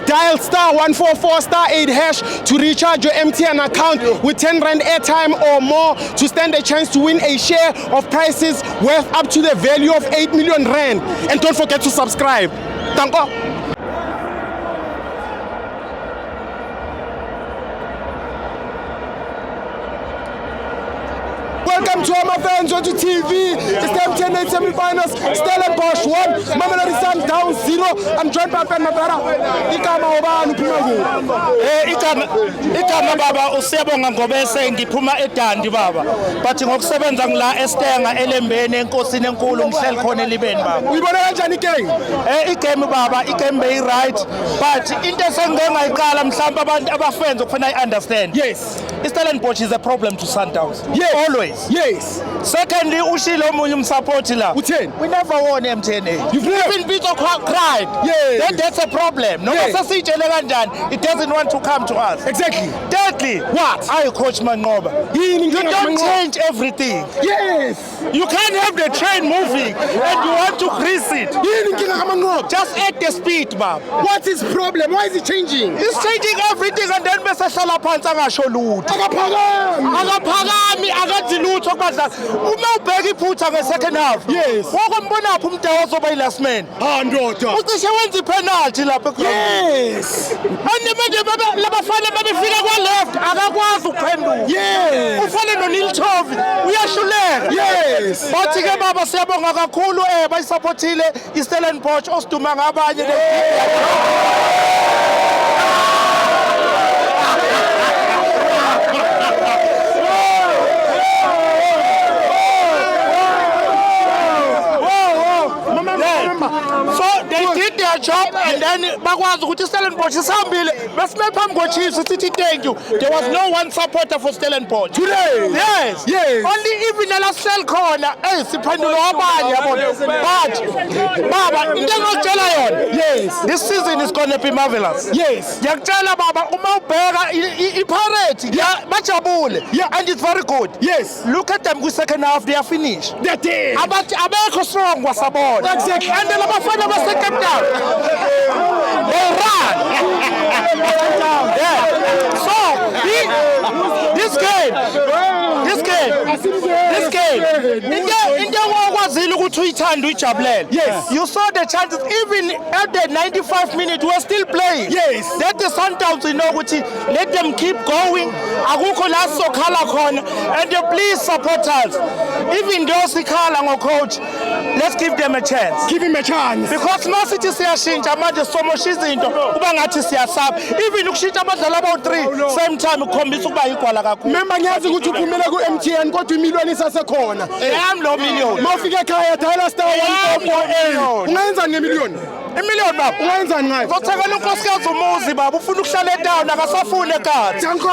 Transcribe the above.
dial *144*8# to recharge your MTN account with 10 Rand airtime or more to stand a chance to win a share of prizes worth up to the value of 8 million Rand. And don't forget to subscribe. Danko. Welcome to our fans on TV. It's the MTN 8 semi-finals. Stellenbosch 1, Mamelodi Sundowns 0. I'm joined by my brother. Igama obani uphuma igama baba usiyabonga ngobese ngiphuma eDandi baba. But ngokusebenza ngila eStenga elembeni enkosini enkulu ngihleli khona elibeni baba. Uyibona kanjani igame? Igame baba, igame be right. But into sengengayiqala mhlawumbe abantu abafans okufuna I-understand. Yes. Stellenbosch is a problem to Sundowns. Yes. Always. Yes. Secondly, ushilo omunye umsupport la. Utheni? We never won MTN. You've never been beat or cried. Yes. Then that's a problem. No, Yes. it doesn't want to come to us. Exactly. Thirdly, What? I coach Mangoba. You don't change everything. Yes. You can't have the train moving and you want to grease it. Just add the speed, Bob. What's his problem? Why is he changing? He's changing everything and then bese hlala phansi angasho lutho. Akaphakami akathi lutho kubadlali. Uma ubheka iphutha nge-second half. Yes. Wokumbona phi umdawo ozoba yi-last man. Ndoda. Ucishe wenza i-penalty lapha. Yes. Manje labafana babefika kwa-left akakwazi ukuphendula. Yes. Ufane noNilchovi uyahluleka. Yes. Bathi-ke baba siyabonga kakhulu bayisupportile iStellenbosch osiduma ngabanye. So they did their job and then bakwazi ukuthi Stellenbosch isihambile besime phambi koChiefs sithi thank you. There was no one supporter for Stellenbosch. Today? Yes. Yes. Only even la sell khona siphendula abanye yabona. But baba into engakutshela yona. Yes. This season is going to be marvelous. Yes. Ngiyakutshela baba uma ubheka iPirates bajabule and it's very good. Yes. Look at them second half they are finished. They're dead. Abekho strong wasabona. Exactly. And then abafana base-Cape Town. They run. Yeah. So this game. Into wakwazile ukuthi uyithanda uyijabulele. Yes. You saw the chances even at the 95th minute we were still playing. Yes. That the Sundowns ukuthi let them keep going. Akukho la sokhala khona and please support us. Even though sikhala ngocoach, let's give them a chance. Give him a chance. Because no sithi siyashintsha manje somosha izinto kuba ngathi siyasaba. Even ukushintsha abadlali abo-3 same time ukhombisa ukuba igwala kakhulu. Remember ngiyazi ukuthi uphumele ku-MTN kodwa imiliyoni isasekhona. Eyami lo million. Mawufika ekhaya dial *144*8. Ungayenzani ngemiliyoni? Imiliyoni baba. Ungayenzani ngayo? Uzothekela unkosikazi umuzi baba ufuna ukuhlala eTown akasafuni ekhaya. Danko.